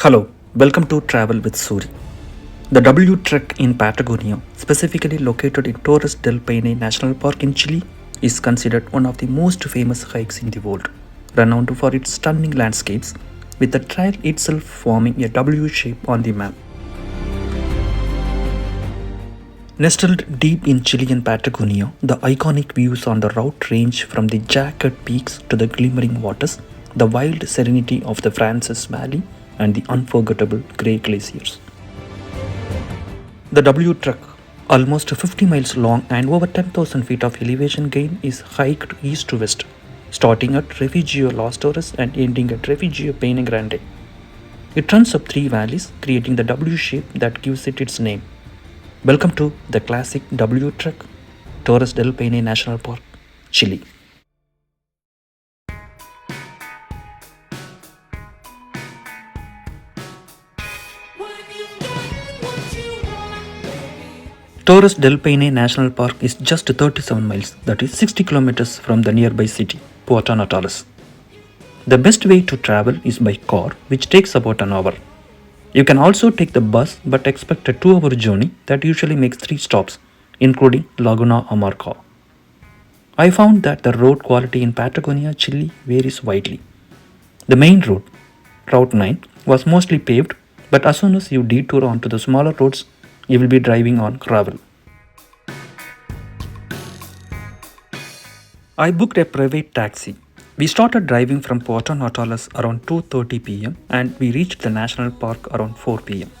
Hello, welcome to Travel with Suri. The W Trek in Patagonia, specifically located in Torres del Paine National Park in Chile, is considered one of the most famous hikes in the world, renowned for its stunning landscapes, with the trail itself forming a W shape on the map. Nestled deep in Chilean Patagonia, the iconic views on the route range from the jagged peaks to the glimmering waters, the wild serenity of the Frances Valley, and the unforgettable Grey Glaciers. The W Trek, almost 50 miles long and over 10,000 feet of elevation gain, is hiked east to west, starting at Refugio Las Torres and ending at Refugio Paine Grande. It runs up three valleys, creating the W shape that gives it its name. Welcome to the classic W Trek, Torres del Paine National Park, Chile. Torres del Paine National Park is just 37 miles, that is 60 kilometers from the nearby city, Puerto Natales. The best way to travel is by car, which takes about an hour. You can also take the bus, but expect a 2-hour journey that usually makes 3 stops, including Laguna Amarga. I found that the road quality in Patagonia, Chile varies widely. The main road, Route 9, was mostly paved, but as soon as you detour onto the smaller roads, you will be driving on gravel. I booked a private taxi. We started driving from Puerto Natales around 2:30 pm and we reached the national park around 4 pm.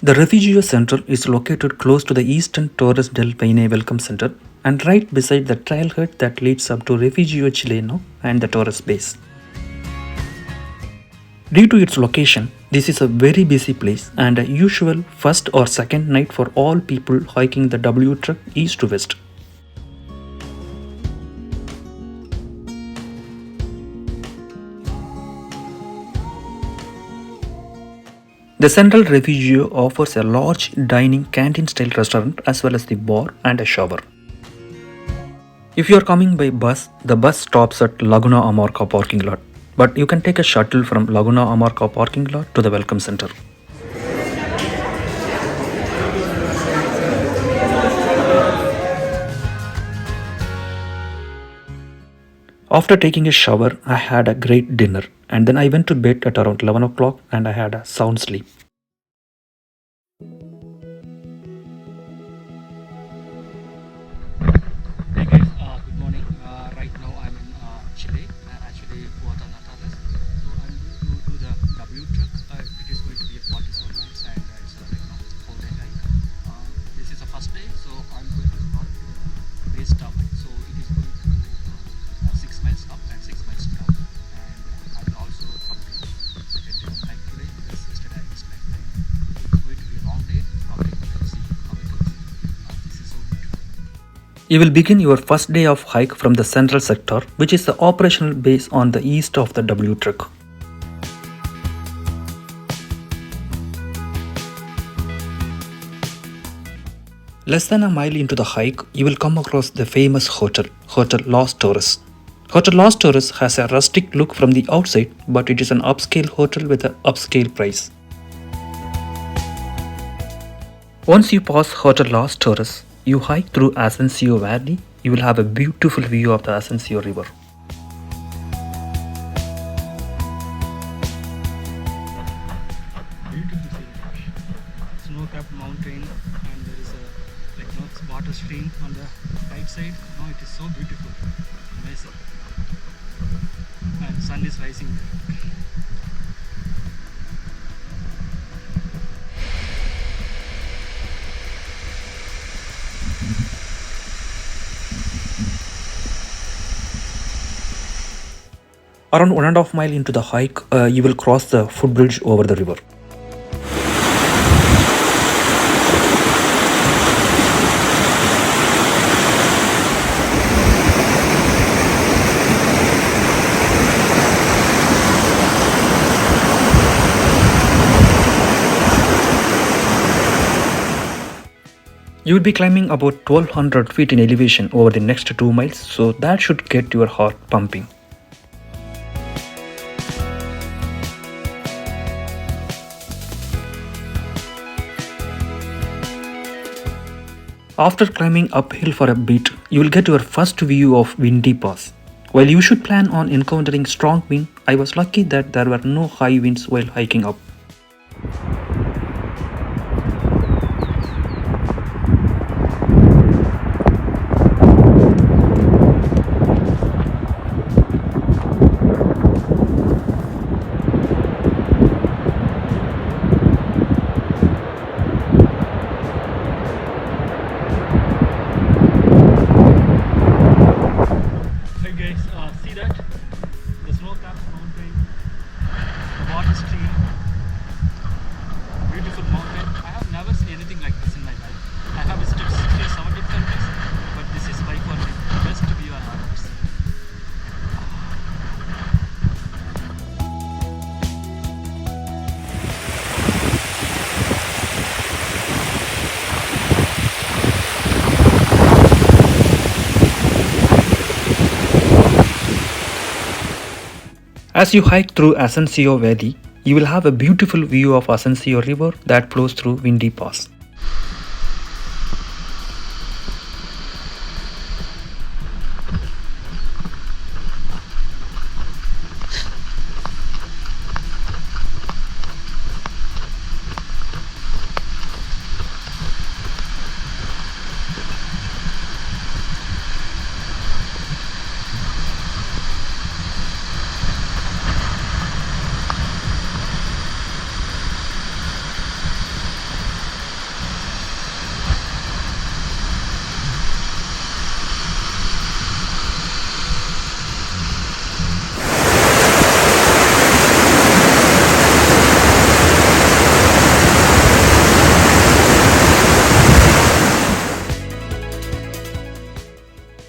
The Refugio Central is located close to the eastern Torres del Paine Welcome Center and right beside the trailhead that leads up to Refugio Chileno and the Torres base. Due to its location, this is a very busy place and a usual first or second night for all people hiking the W Trek east to west. The Central Refugio offers a large dining canteen-style restaurant as well as the bar and a shower. If you are coming by bus, the bus stops at Laguna Amarga parking lot, but you can take a shuttle from Laguna Amarga parking lot to the Welcome Center. After taking a shower, I had a great dinner and then I went to bed at around 11 o'clock and I had a sound sleep. Hey guys, good morning. Right now I'm in Chile, actually Puerto Natales. So I'm going to do the W Trek. It is going to be a 47 miles and it's like 4-day hike. This is the first day, so I'm going to start the base stop. So it is going to be 6 miles up and 6 miles down. And I will also complete the second day hike today because yesterday I missed my flight. It's going to be a long day. Let's see how it goes. This is so beautiful. You will begin your first day of hike from the central sector, which is the operational base on the east of the W Trek. Less than a mile into the hike, you will come across the famous hotel, Hotel Las Torres. Hotel Las Torres has a rustic look from the outside, but it is an upscale hotel with an upscale price. Once you pass Hotel Las Torres, you hike through Ascencio Valley. You will have a beautiful view of the Ascencio River. Beautiful scene. Snow-capped mountain, and there is a water stream on the right side. No, it is so beautiful, amazing, and sun is rising there. Around 1.5 miles into the hike, you will cross the footbridge over the river. You will be climbing about 1200 feet in elevation over the next 2 miles, so that should get your heart pumping. After climbing uphill for a bit, you will get your first view of Windy Pass. While you should plan on encountering strong wind, I was lucky that there were no high winds while hiking up. As you hike through Ascencio Valley, you will have a beautiful view of Ascencio River that flows through Windy Pass.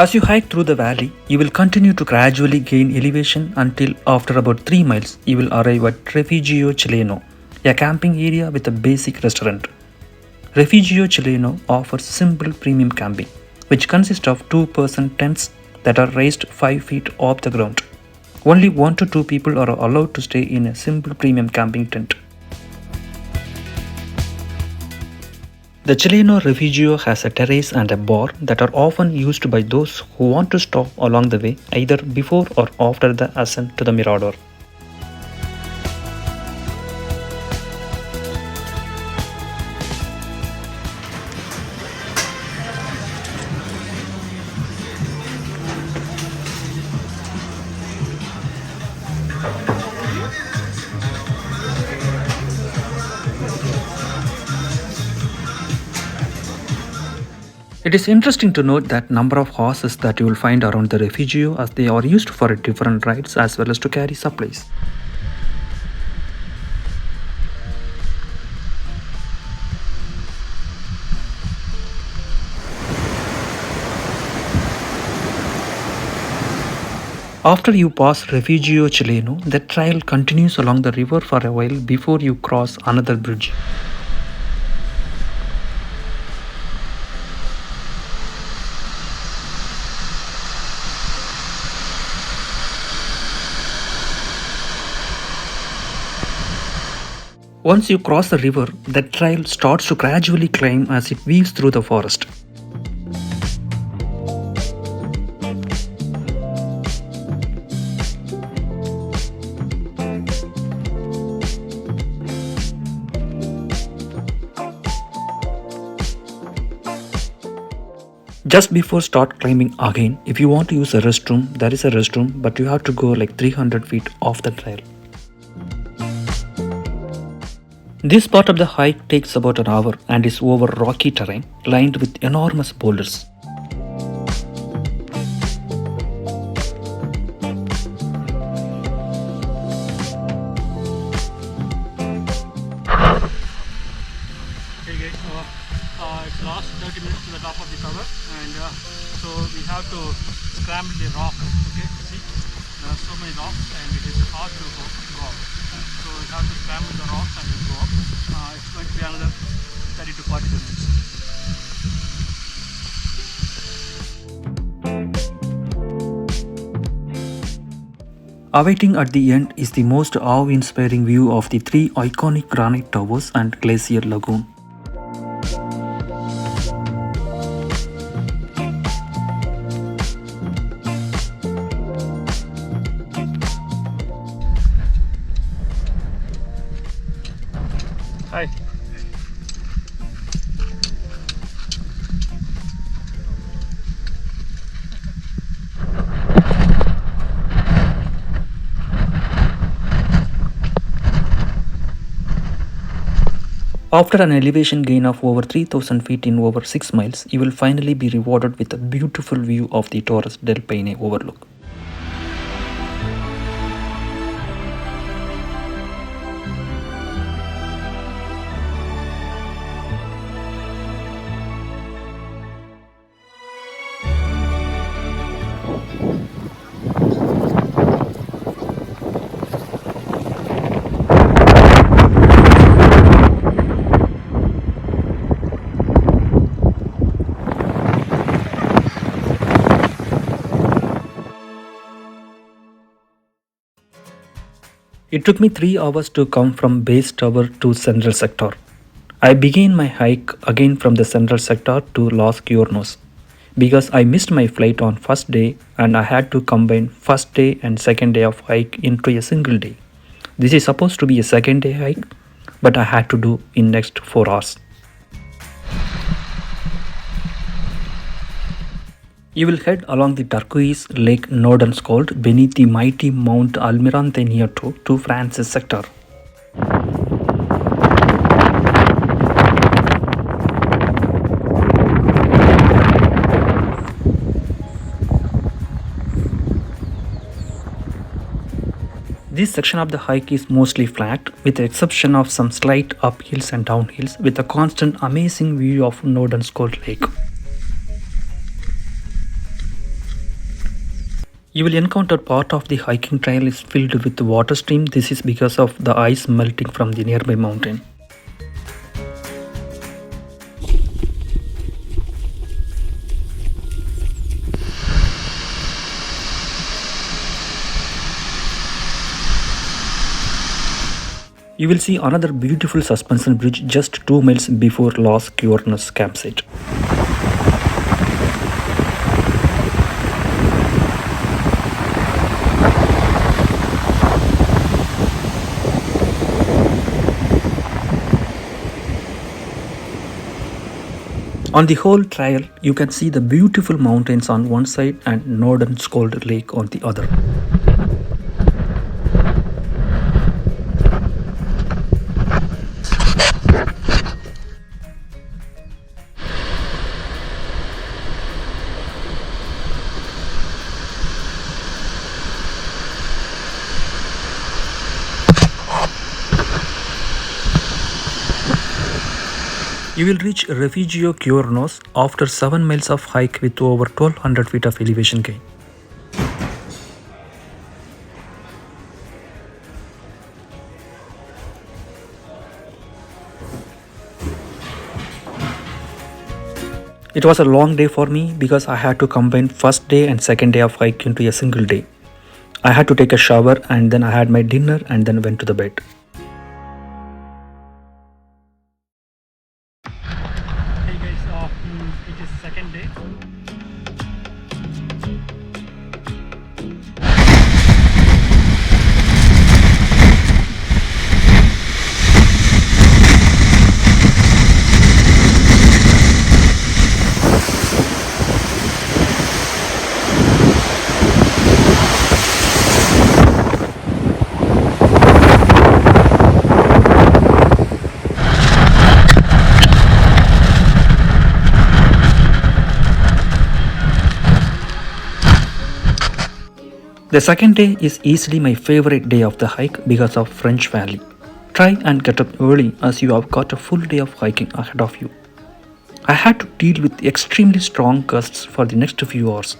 As you hike through the valley, you will continue to gradually gain elevation until after about 3 miles, you will arrive at Refugio Chileno, a camping area with a basic restaurant. Refugio Chileno offers simple premium camping, which consists of 2-person tents that are raised 5 feet off the ground. Only 1 to 2 people are allowed to stay in a simple premium camping tent. The Chileno Refugio has a terrace and a bar that are often used by those who want to stop along the way either before or after the ascent to the Mirador. It is interesting to note that number of horses that you will find around the Refugio, as they are used for different rides as well as to carry supplies. After you pass Refugio Chileno, the trail continues along the river for a while before you cross another bridge. Once you cross the river, the trail starts to gradually climb as it weaves through the forest. Just before start climbing again, if you want to use a restroom, there is a restroom, but you have to go like 300 feet off the trail. This part of the hike takes about an hour and is over rocky terrain lined with enormous boulders. Hey guys, it's last 30 minutes to the top of the tower, and so we have to scramble the rock. Okay, see, there are so many rocks and it is hard to go up. So we have to scramble the rocks and go up. It's going to be another 30 to 40 minutes. Awaiting at the end is the most awe-inspiring view of the three iconic granite towers and Glacier Lagoon. Hi. After an elevation gain of over 3000 feet in over 6 miles, you will finally be rewarded with a beautiful view of the Torres del Paine overlook. It took me 3 hours to come from base tower to central sector. I began my hike again from the central sector to Las Cuernos because I missed my flight on first day and I had to combine first day and second day of hike into a single day. This is supposed to be a second day hike, but I had to do in next 4 hours. You will head along the turquoise lake Nordenskjold beneath the mighty Mount Almirante Nieto to Frances sector. This section of the hike is mostly flat, with the exception of some slight uphills and downhills, with a constant amazing view of Nordenskjold Lake. You will encounter part of the hiking trail is filled with water stream. This is because of the ice melting from the nearby mountain. You will see another beautiful suspension bridge just 2 miles before Las Cuernos campsite. On the whole trail, you can see the beautiful mountains on one side and Nordenskjold Lake on the other. You will reach Refugio Cuernos after 7 miles of hike with over 1200 feet of elevation gain. It was a long day for me because I had to combine first day and second day of hike into a single day. I had to take a shower and then I had my dinner and then went to the bed. It is second day. The second day is easily my favorite day of the hike because of French Valley. Try and get up early as you have got a full day of hiking ahead of you. I had to deal with extremely strong gusts for the next few hours.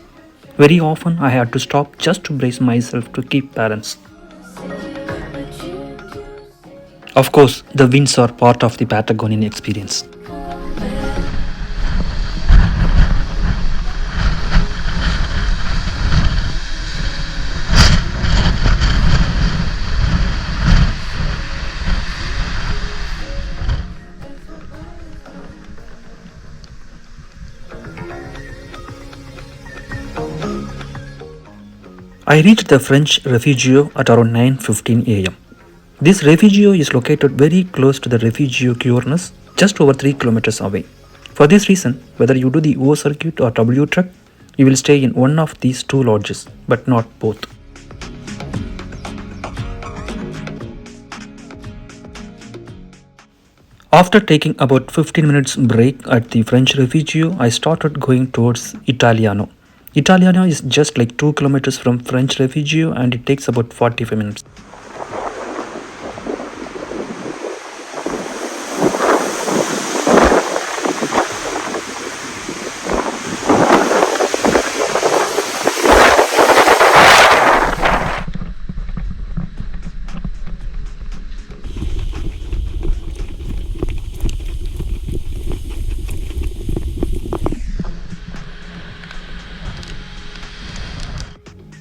Very often I had to stop just to brace myself to keep balance. Of course, the winds are part of the Patagonian experience. I reached the French Refugio at around 9:15 am. This refugio is located very close to the Refugio Cuernos, just over 3 kilometers away. For this reason, whether you do the O circuit or W truck, you will stay in one of these two lodges, but not both. After taking about 15 minutes break at the French Refugio, I started going towards Italiano. Italiano is just like 2 kilometers from French Refugio and it takes about 45 minutes.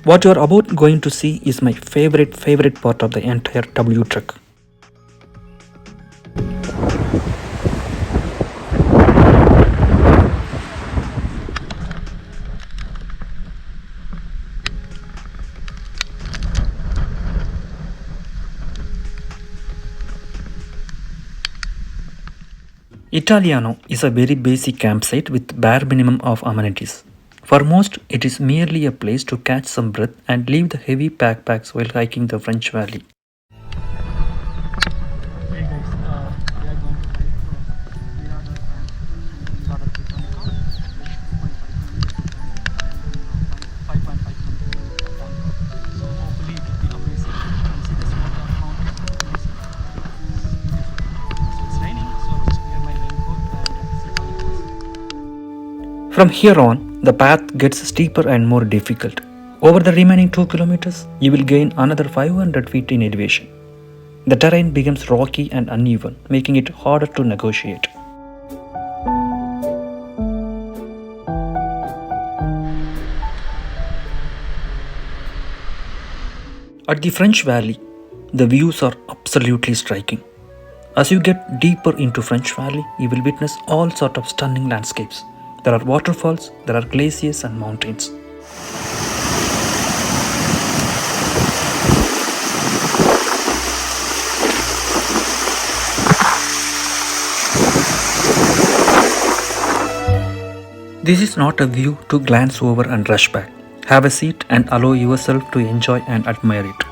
What you are about going to see is my favorite part of the entire W trek. Italiano is a very basic campsite with bare minimum of amenities. For most, it is merely a place to catch some breath and leave the heavy backpacks while hiking the French Valley. Hey guys, we are going to hike Mirador Frances, Mirador Brittanica, which is 2.5 kilometers down. So hopefully it will be amazing. You can see the smoke of mountain. Amazing. It's beautiful. So it's raining, so I'll just wear my raincoat and see how it goes. From here on, the path gets steeper and more difficult. Over the remaining 2 kilometers, you will gain another 500 feet in elevation. The terrain becomes rocky and uneven, making it harder to negotiate. At the French Valley, the views are absolutely striking. As you get deeper into French Valley, you will witness all sorts of stunning landscapes. There are waterfalls, there are glaciers and mountains. This is not a view to glance over and rush back. Have a seat and allow yourself to enjoy and admire it.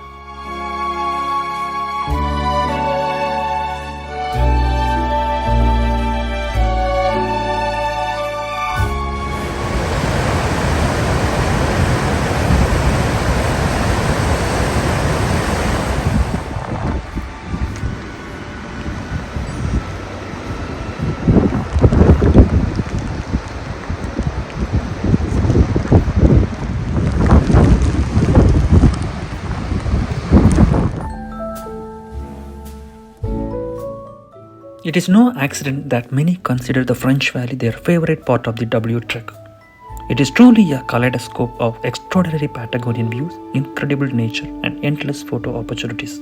It is no accident that many consider the French Valley their favorite part of the W trek. It is truly a kaleidoscope of extraordinary Patagonian views, incredible nature, and endless photo opportunities.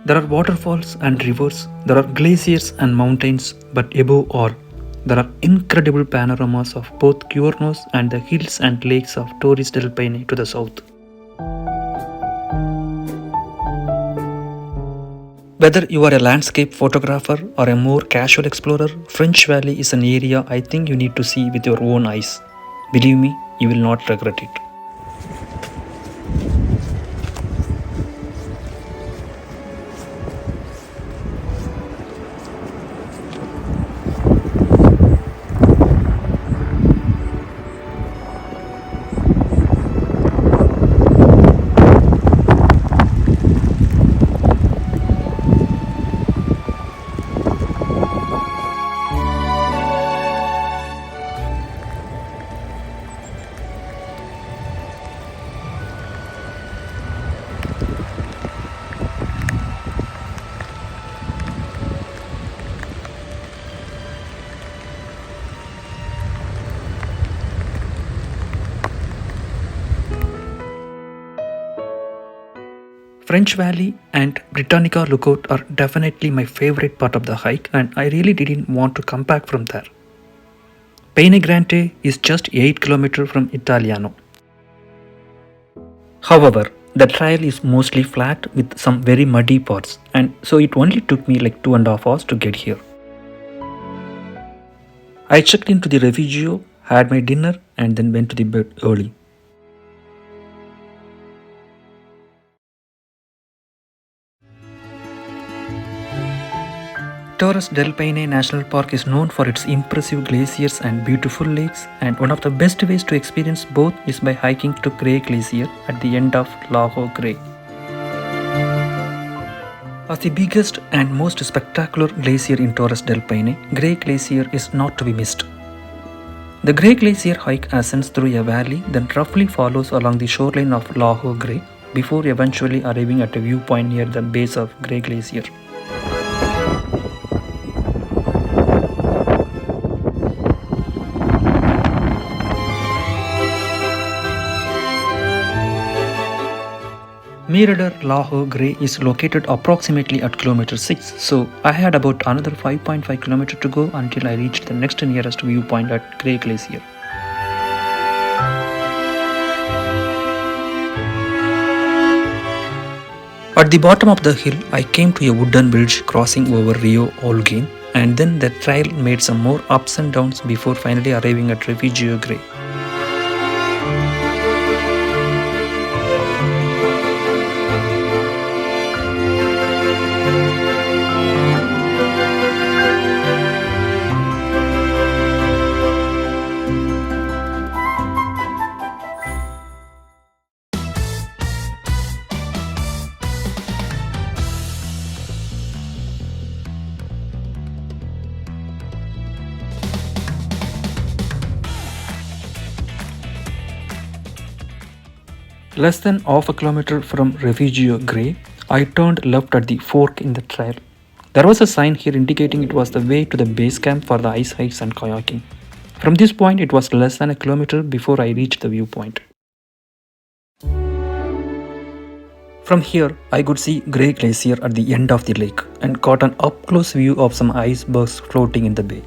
There are waterfalls and rivers, there are glaciers and mountains, but above all, there are incredible panoramas of both Cuernos and the hills and lakes of Torres del Paine to the south. Whether you are a landscape photographer or a more casual explorer, French Valley is an area I think you need to see with your own eyes. Believe me, you will not regret it. French Valley and Brittanica Lookout are definitely my favorite part of the hike, and I really didn't want to come back from there. Paine Grande is just 8 km from Italiano. However, the trail is mostly flat with some very muddy parts, and so it only took me like 2.5 hours to get here. I checked into the Refugio, had my dinner, and then went to the bed early. Torres del Paine National Park is known for its impressive glaciers and beautiful lakes, and one of the best ways to experience both is by hiking to Grey Glacier at the end of Lago Grey. As the biggest and most spectacular glacier in Torres del Paine, Grey Glacier is not to be missed. The Grey Glacier hike ascends through a valley, then roughly follows along the shoreline of Lago Grey before eventually arriving at a viewpoint near the base of Grey Glacier. Mirador Lago Grey is located approximately at kilometer 6, so I had about another 5.5 km to go until I reached the next nearest viewpoint at Grey Glacier. At the bottom of the hill, I came to a wooden bridge crossing over Rio Olguin, and then the trail made some more ups and downs before finally arriving at Refugio Grey. Less than half a kilometer from Refugio Grey, I turned left at the fork in the trail. There was a sign here indicating it was the way to the base camp for the ice hikes and kayaking. From this point, it was less than a kilometer before I reached the viewpoint. From here, I could see Grey Glacier at the end of the lake and got an up-close view of some icebergs floating in the bay.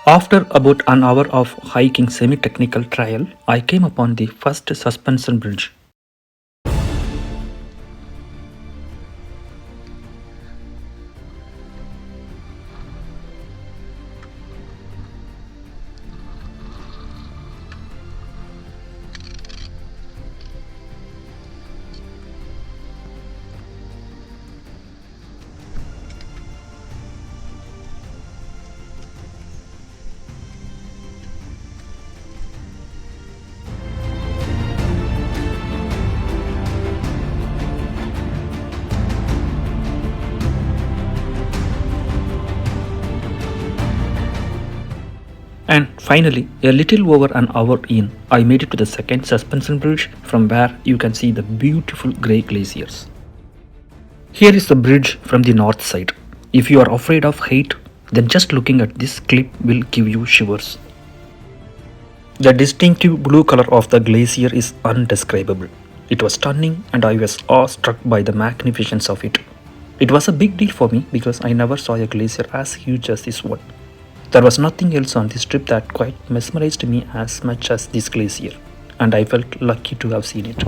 After about an hour of hiking semi-technical trail, I came upon the first suspension bridge. And finally, a little over an hour in, I made it to the second suspension bridge from where you can see the beautiful Grey Glaciers. Here is the bridge from the north side. If you are afraid of height, then just looking at this cliff will give you shivers. The distinctive blue color of the glacier is undescribable. It was stunning and I was awestruck by the magnificence of it. It was a big deal for me because I never saw a glacier as huge as this one. There was nothing else on this trip that quite mesmerized me as much as this glacier, and I felt lucky to have seen it.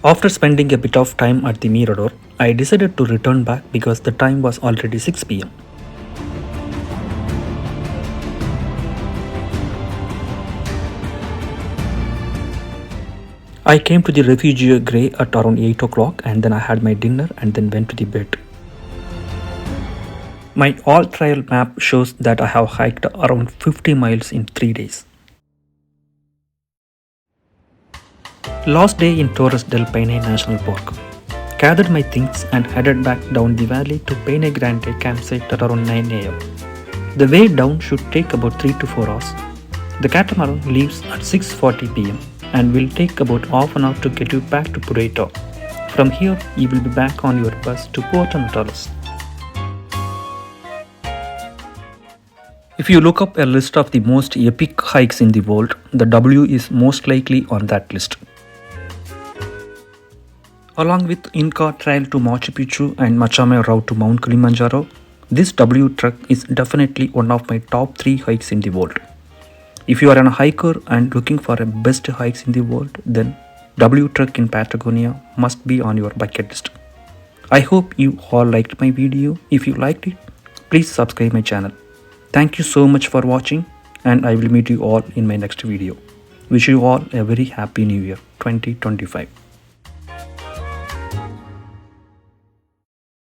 After spending a bit of time at the Mirador, I decided to return back because the time was already 6 p.m. I came to the Refugio Grey at around 8 o'clock and then I had my dinner and then went to the bed. My all-trail map shows that I have hiked around 50 miles in 3 days. Last day in Torres del Paine National Park. gathered my things and headed back down the valley to Paine Grande campsite at around 9 am. The way down should take about 3 to 4 hours. The catamaran leaves at 6:40 pm and will take about half an hour to get you back to Puerto. From here, you will be back on your bus to Puerto Natales. If you look up a list of the most epic hikes in the world, the W is most likely on that list. Along with Inca Trail to Machu Picchu and Machame route to Mount Kilimanjaro, this W trek is definitely one of my top 3 hikes in the world. If you are a hiker and looking for a best hikes in the world, then W trek in Patagonia must be on your bucket list. I hope you all liked my video. If you liked it, please subscribe my channel. Thank you so much for watching, and I will meet you all in my next video. Wish you all a very happy new year 2025.